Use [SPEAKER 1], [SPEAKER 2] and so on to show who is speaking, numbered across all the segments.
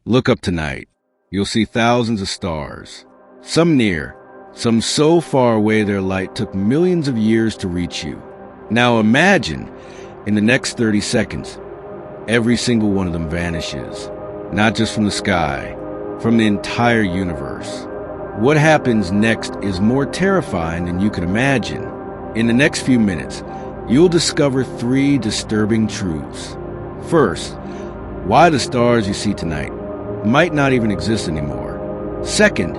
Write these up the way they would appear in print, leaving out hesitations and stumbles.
[SPEAKER 1] Look up tonight. You'll see thousands of stars. Some near, some so far away their light took millions of years to reach you. Now imagine, in the next 30 seconds, every single one of them vanishes. Not just from the sky, from the entire universe. What happens next is more terrifying than you could imagine. In the next few minutes, you'll discover 3 disturbing truths. First, why the stars you see tonight might not even exist anymore. Second,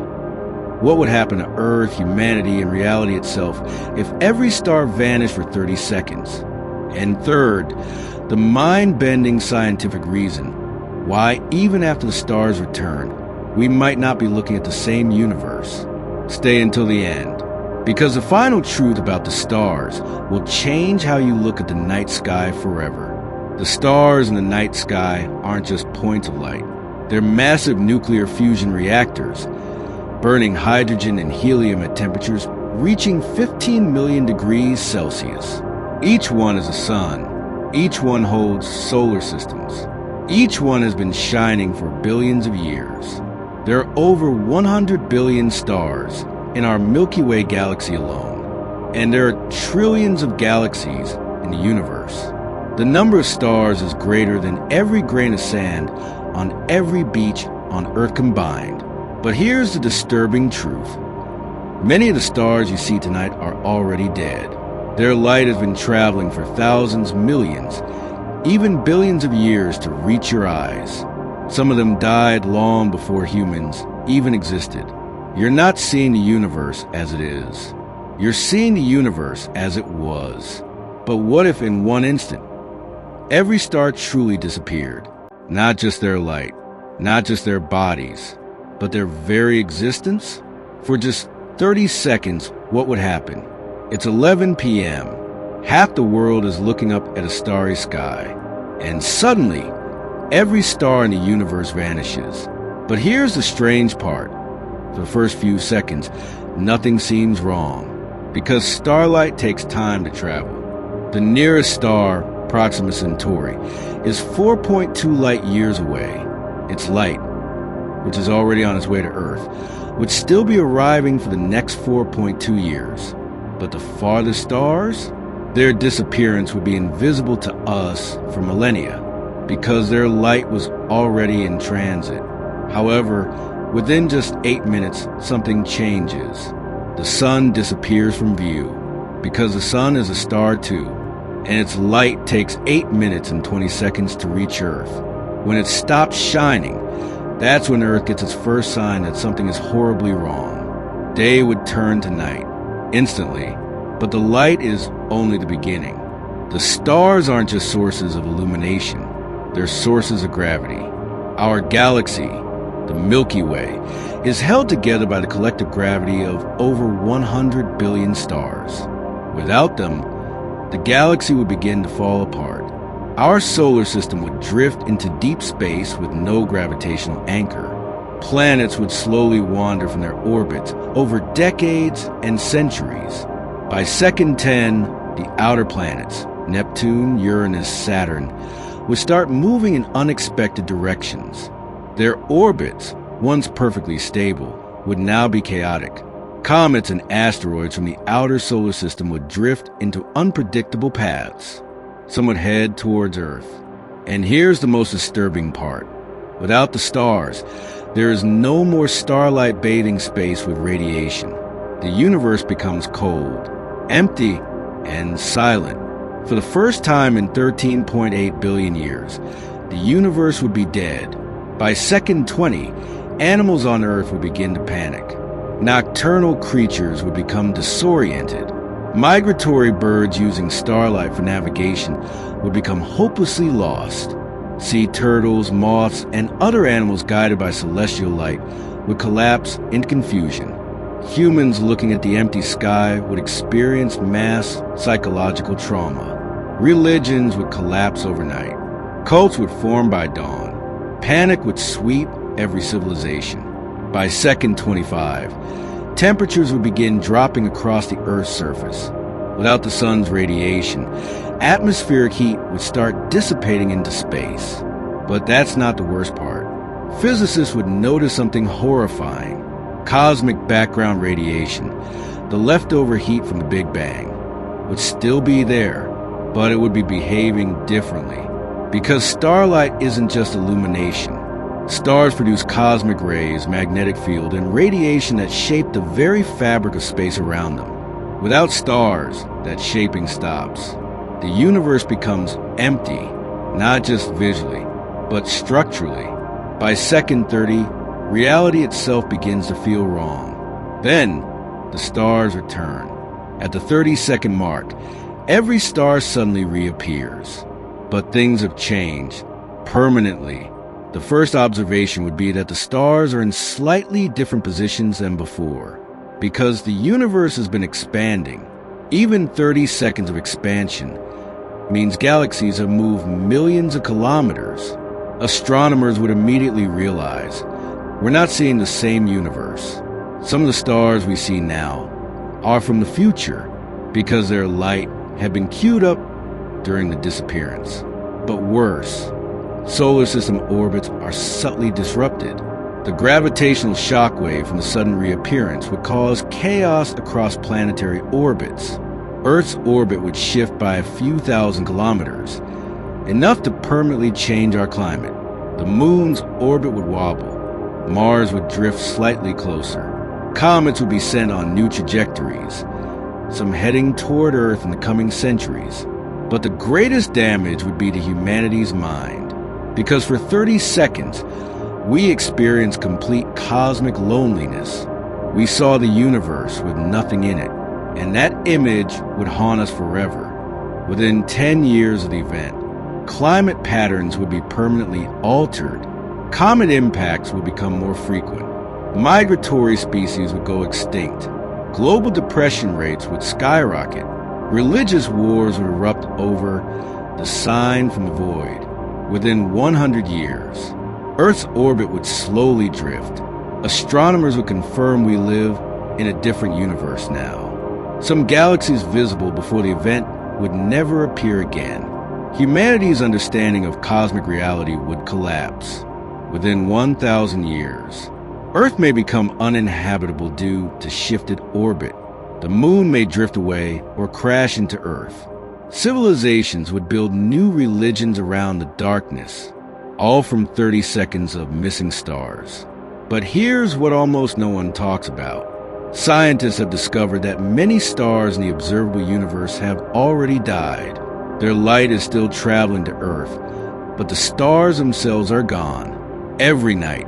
[SPEAKER 1] what would happen to Earth, humanity, and reality itself if every star vanished for 30 seconds? And third, the mind-bending scientific reason why, even after the stars return, we might not be looking at the same universe. Stay until the end, because the final truth about the stars will change how you look at the night sky forever. The stars in the night sky aren't just points of light. They're massive nuclear fusion reactors, burning hydrogen and helium at temperatures reaching 15 million degrees Celsius. Each one is a sun. Each one holds solar systems. Each one has been shining for billions of years. There are over 100 billion stars in our Milky Way galaxy alone, and there are trillions of galaxies in the universe. The number of stars is greater than every grain of sand on every beach on Earth combined. But here's the disturbing truth. Many of the stars you see tonight are already dead. Their light has been traveling for thousands, millions, even billions of years to reach your eyes. Some of them died long before humans even existed. You're not seeing the universe as it is. You're seeing the universe as it was. But what if in one instant, every star truly disappeared? Not just their light, not just their bodies, but their very existence? For just 30 seconds, what would happen? It's 11 p.m. Half the world is looking up at a starry sky. And suddenly, every star in the universe vanishes. But here's the strange part. For the first few seconds, nothing seems wrong, because starlight takes time to travel. The nearest star, Proxima Centauri, is 4.2 light years away. Its light, which is already on its way to Earth, would still be arriving for the next 4.2 years. But the farthest stars, their disappearance would be invisible to us for millennia, because their light was already in transit. However, within just 8 minutes, something changes. The sun disappears from view, because the sun is a star too, and its light takes 8 minutes and 20 seconds to reach Earth. When it stops shining, that's when Earth gets its first sign that something is horribly wrong. Day would turn to night, instantly, but the light is only the beginning. The stars aren't just sources of illumination, they're sources of gravity. Our galaxy, the Milky Way, is held together by the collective gravity of over 100 billion stars. Without them, the galaxy would begin to fall apart. Our solar system would drift into deep space with no gravitational anchor. Planets would slowly wander from their orbits over decades and centuries. By second 10, the outer planets, Neptune, Uranus, Saturn, would start moving in unexpected directions. Their orbits, once perfectly stable, would now be chaotic. Comets and asteroids from the outer solar system would drift into unpredictable paths. Some would head towards Earth. And here's the most disturbing part. Without the stars, there is no more starlight bathing space with radiation. The universe becomes cold, empty, and silent. For the first time in 13.8 billion years, the universe would be dead. By second 20, animals on Earth would begin to panic. Nocturnal creatures would become disoriented. Migratory birds using starlight for navigation would become hopelessly lost. Sea turtles, moths, and other animals guided by celestial light would collapse into confusion. Humans looking at the empty sky would experience mass psychological trauma. Religions would collapse overnight. Cults would form by dawn. Panic would sweep every civilization. By second 25, temperatures would begin dropping across the Earth's surface. Without the sun's radiation, atmospheric heat would start dissipating into space. But that's not the worst part. physicists would notice something horrifying. Cosmic background radiation, the leftover heat from the Big Bang, would still be there, but it would be behaving differently. Because starlight isn't just illumination. Stars produce cosmic rays, magnetic field, and radiation that shape the very fabric of space around them. Without stars, that shaping stops. The universe becomes empty, not just visually, but structurally. By second 30, reality itself begins to feel wrong. Then, the stars return. At the 30-second mark, every star suddenly reappears. But things have changed permanently. The first observation would be that the stars are in slightly different positions than before, because the universe has been expanding. Even 30 seconds of expansion means galaxies have moved millions of kilometers. Astronomers would immediately realize we're not seeing the same universe. Some of the stars we see now are from the future because their light had been queued up during the disappearance. But worse, solar system orbits are subtly disrupted. The gravitational shockwave from the sudden reappearance would cause chaos across planetary orbits. Earth's orbit would shift by a few thousand kilometers, enough to permanently change our climate. The moon's orbit would wobble. Mars would drift slightly closer. Comets would be sent on new trajectories, some heading toward Earth in the coming centuries. But the greatest damage would be to humanity's mind, because for 30 seconds, we experienced complete cosmic loneliness. We saw the universe with nothing in it, and that image would haunt us forever. Within 10 years of the event, climate patterns would be permanently altered. Comet impacts would become more frequent. Migratory species would go extinct. Global depression rates would skyrocket. Religious wars would erupt over the sign from the void. Within 100 years, Earth's orbit would slowly drift. Astronomers would confirm we live in a different universe now. Some galaxies visible before the event would never appear again. Humanity's understanding of cosmic reality would collapse. Within 1,000 years, Earth may become uninhabitable due to shifted orbit. The moon may drift away or crash into Earth. Civilizations would build new religions around the darkness, all from 30 seconds of missing stars. But here's what almost no one talks about. Scientists have discovered that many stars in the observable universe have already died. Their light is still traveling to Earth, but the stars themselves are gone. Every night,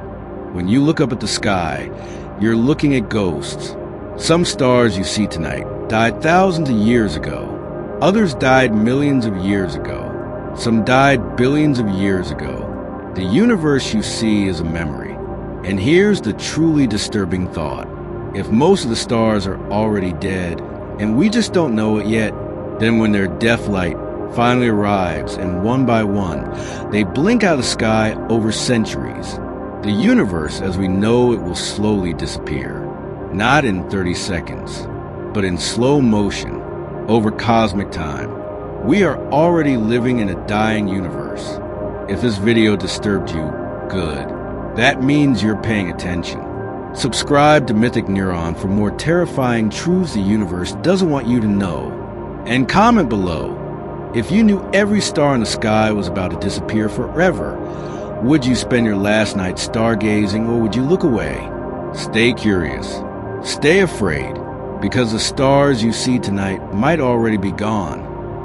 [SPEAKER 1] when you look up at the sky, you're looking at ghosts. Some stars you see tonight died thousands of years ago. Others died millions of years ago. Some died billions of years ago. The universe you see is a memory. And here's the truly disturbing thought. If most of the stars are already dead, and we just don't know it yet, then when their death light finally arrives, and one by one, they blink out of the sky over centuries, the universe as we know it will slowly disappear. Not in 30 seconds, but in slow motion, over cosmic time. We are already living in a dying universe. If this video disturbed you, good. That means you're paying attention. Subscribe to MythicNeuron for more terrifying truths the universe doesn't want you to know. And comment below, if you knew every star in the sky was about to disappear forever, would you spend your last night stargazing or would you look away? Stay curious. Stay afraid, because the stars you see tonight might already be gone.